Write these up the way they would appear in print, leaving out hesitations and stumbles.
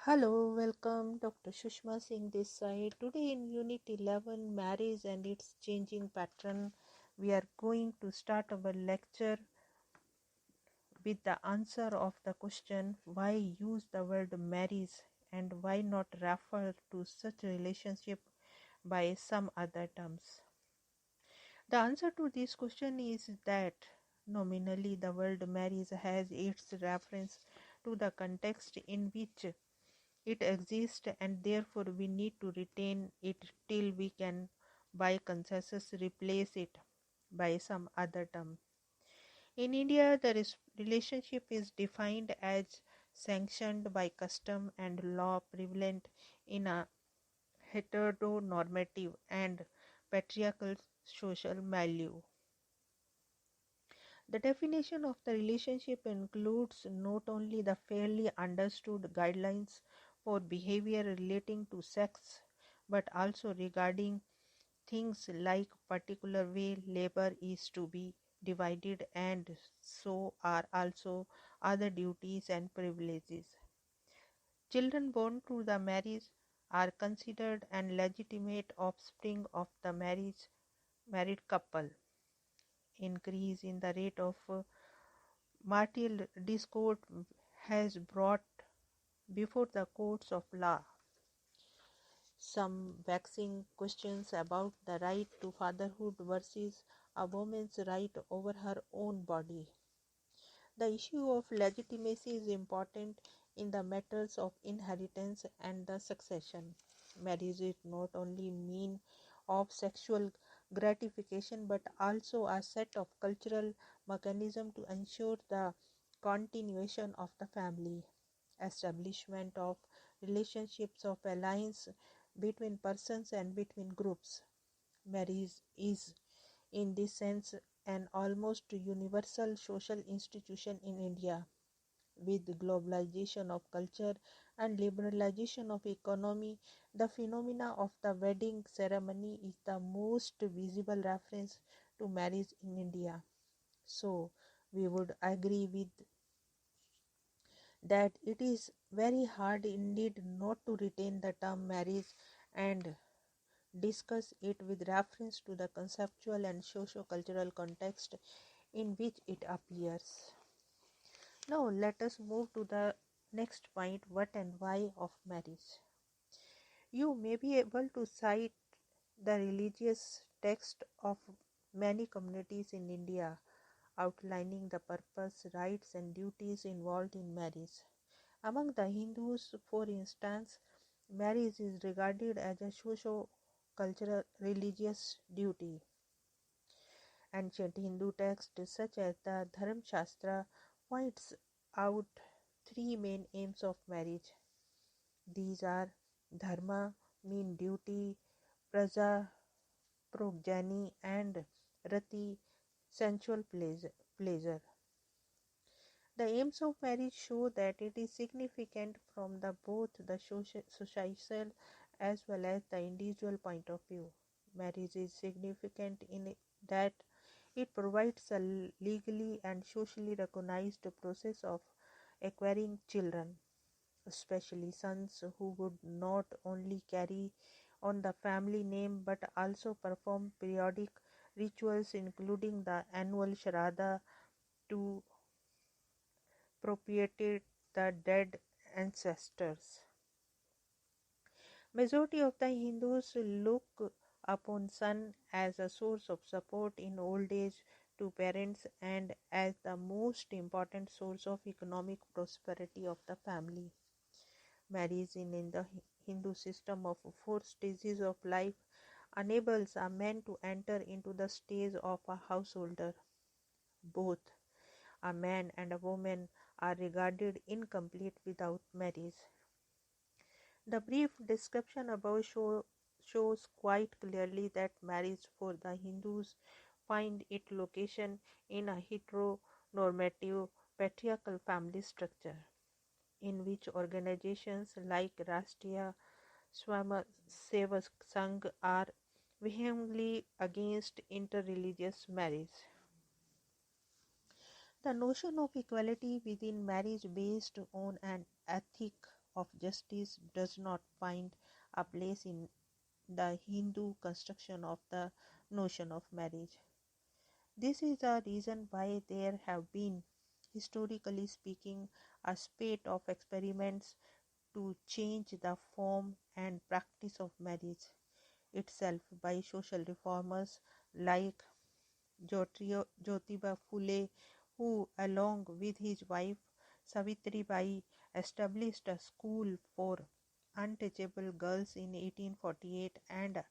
Hello, welcome. Dr. Sushma Singh this side. Today in Unit 11, Marriage and its Changing Pattern, we are going to start our lecture with the answer of the question why use the word marriage and why not refer to such relationship by some other terms. The answer to this question is that nominally the word marriage has its reference to the context in which it exists, and therefore we need to retain it till we can by consensus replace it by some other term. In India, the relationship is defined as sanctioned by custom and law prevalent in a heteronormative and patriarchal social milieu. The definition of the relationship includes not only the fairly understood guidelines for behavior relating to sex, but also regarding things like particular way labor is to be divided, and so are also other duties and privileges. Children born through the marriage are considered an legitimate offspring of the married couple. Increase in the rate of marital discord has brought before the courts of law some vexing questions about the right to fatherhood versus a woman's right over her own body. The issue of legitimacy is important in the matters of inheritance and the succession. Marriage is not only mean of sexual gratification but also a set of cultural mechanism to ensure the continuation of the family, establishment of relationships of alliance between persons and between groups. Marriage is in this sense an almost universal social institution in India. With globalization of culture and liberalization of economy, the phenomena of the wedding ceremony is the most visible reference to marriage in India. So, we would agree with that it is very hard indeed not to retain the term marriage and discuss it with reference to the conceptual and socio-cultural context in which it appears. Now let us move to the next point, what and why of marriage. You may be able to cite the religious text of many communities in India outlining the purpose, rights and duties involved in marriage. Among the Hindus, for instance, marriage is regarded as a socio-cultural religious duty. Ancient Hindu texts such as the Dharma Shastra points out three main aims of marriage. These are dharma, mean duty, praja, progeny, and rati, sensual pleasure. The aims of marriage show that it is significant from the both the societal as well as the individual point of view. Marriage is significant in that it provides a legally and socially recognized process of acquiring children, especially sons who would not only carry on the family name but also perform periodic rituals including the annual Shraddha to propitiate the dead ancestors. Majority of the Hindus look upon son as a source of support in old age to parents and as the most important source of economic prosperity of the family. Marriage in the Hindu system of four stages of life enables a man to enter into the stage of a householder. Both a man and a woman are regarded incomplete without marriage. The brief description above shows quite clearly that marriage for the Hindus find its location in a heteronormative patriarchal family structure, in which organizations like Rashtriya Swayamsevak Sangh are vehemently against interreligious marriage. The notion of equality within marriage based on an ethic of justice does not find a place in the Hindu construction of the notion of marriage. This is the reason why there have been, historically speaking, a spate of experiments to change the form and practice of marriage itself by social reformers like Jyotiba Phule, who, along with his wife Savitribai, established a school for untouchable girls in 1848 and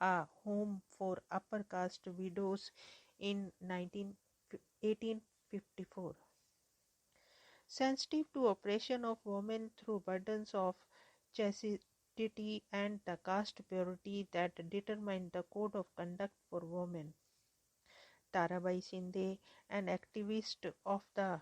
a home for upper caste widows in 1854. Sensitive to oppression of women through burdens of chastity and the caste purity that determined the code of conduct for women. Tarabai Shinde, an activist of the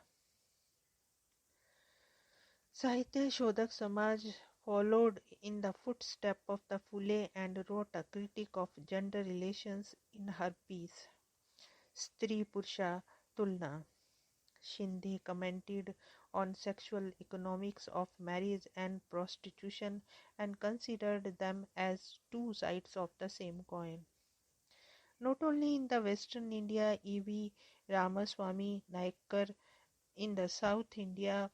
Sahitya Shodhak Samaj, followed in the footsteps of the Phule and wrote a critique of gender relations in her piece, Stri Purusha Tulna. Shinde commented on sexual economics of marriage and prostitution and considered them as two sides of the same coin. Not only in the Western India, E.V. Ramaswamy Naikar in the South India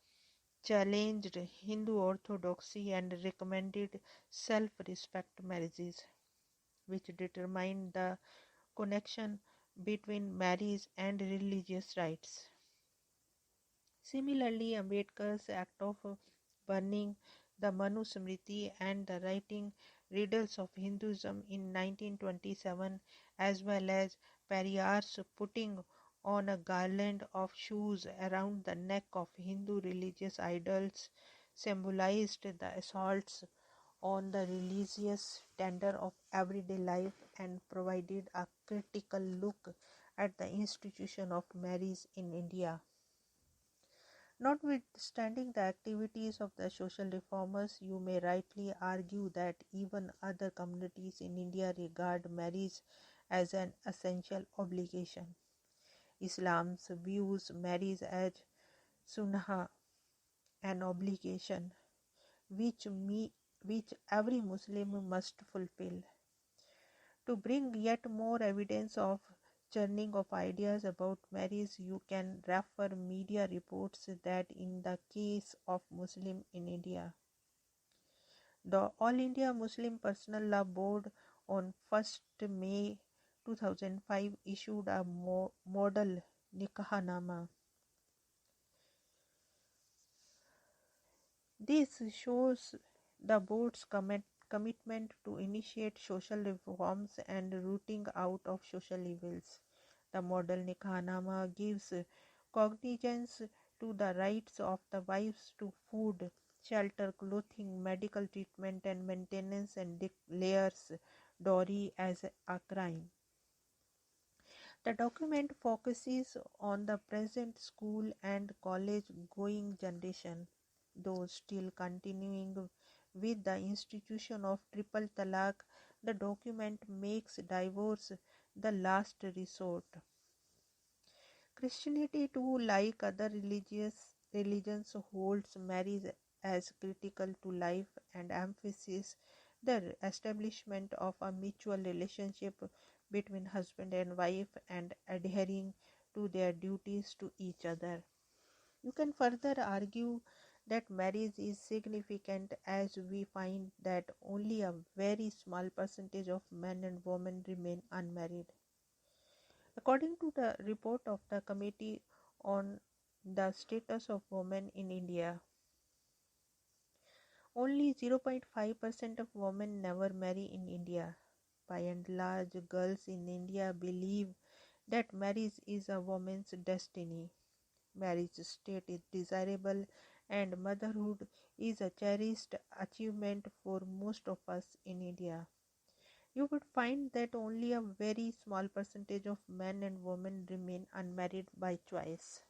challenged Hindu orthodoxy and recommended self-respect marriages, which determined the connection between marriage and religious rites. Similarly, Ambedkar's act of burning the Manu Smriti and the writing riddles of Hinduism in 1927, as well as Periyar's putting on a garland of shoes around the neck of Hindu religious idols, symbolized the assaults on the religious standard of everyday life and provided a critical look at the institution of marriage in India. Notwithstanding the activities of the social reformers, you may rightly argue that even other communities in India regard marriage as an essential obligation. Islam views marriage as sunnah, an obligation which every Muslim must fulfill. To bring yet more evidence of churning of ideas about marriage, you can refer media reports that in the case of Muslim in India, the All India Muslim Personal Law Board on 1st May 2005 issued a model Nikahnama. This shows the board's commitment to initiate social reforms and rooting out of social evils. The model Nikahnama gives cognizance to the rights of the wives to food, shelter, clothing, medical treatment, and maintenance, and declares dowry as a crime. The document focuses on the present school and college going generation, though still continuing with the institution of triple talaq. The document makes divorce the last resort. Christianity too, like other religions, holds marriage as critical to life and emphasizes the establishment of a mutual relationship between husband and wife and adhering to their duties to each other. You can further argue that marriage is significant as we find that only a very small percentage of men and women remain unmarried. According to the report of the Committee on the Status of Women in India, only 0.5% of women never marry in India. By and large, girls in India believe that marriage is a woman's destiny. Marriage state is desirable and motherhood is a cherished achievement for most of us in India. You would find that only a very small percentage of men and women remain unmarried by choice.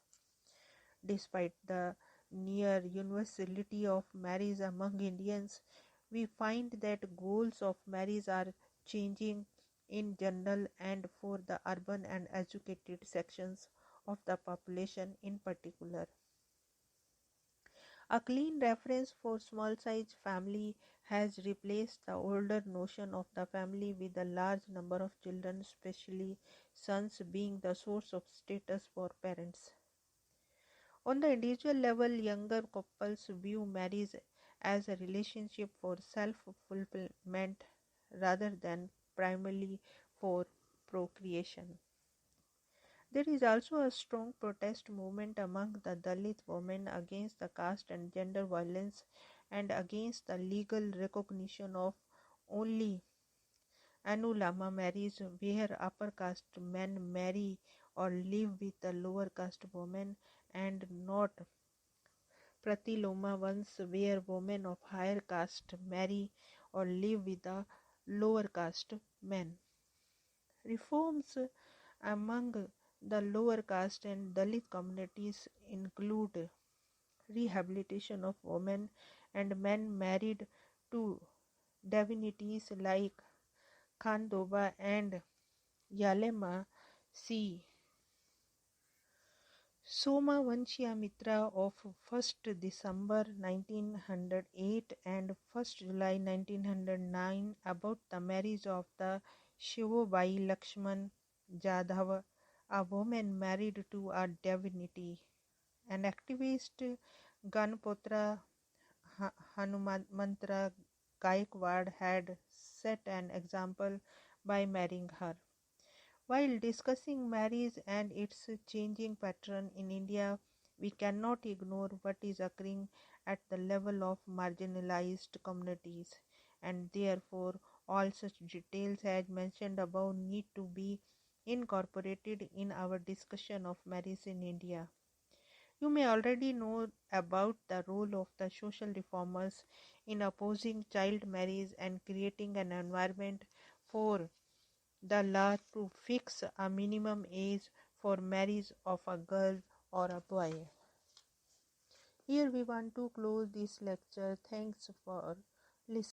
Despite the near universality of marriage among Indians, we find that goals of marriage are changing in general and for the urban and educated sections of the population in particular. A clean reference for small size family has replaced the older notion of the family with a large number of children, especially sons being the source of status for parents. On the individual level, younger couples view marriage as a relationship for self fulfillment rather than primarily for procreation. There is also a strong protest movement among the Dalit women against the caste and gender violence and against the legal recognition of only Anulama marriage, where upper caste men marry or live with the lower caste women, and not Pratiloma ones, where women of higher caste marry or live with the lower caste men. Reforms among the lower caste and Dalit communities include rehabilitation of women and men married to divinities like Khandoba and Yalema C. Somavamshiya Mitra of 1st December 1908 and 1st July 1909 about the marriage of the Shivobai Lakshman Jadhav, a woman married to a divinity. An activist, Ganpotra Hanumantra Gaikwad, had set an example by marrying her. While discussing marriage and its changing pattern in India, we cannot ignore what is occurring at the level of marginalized communities, and therefore all such details as mentioned above need to be incorporated in our discussion of marriage in India. You may already know about the role of the social reformers in opposing child marriage and creating an environment for the law to fix a minimum age for marriage of a girl or a boy. Here we want to close this lecture. Thanks for listening.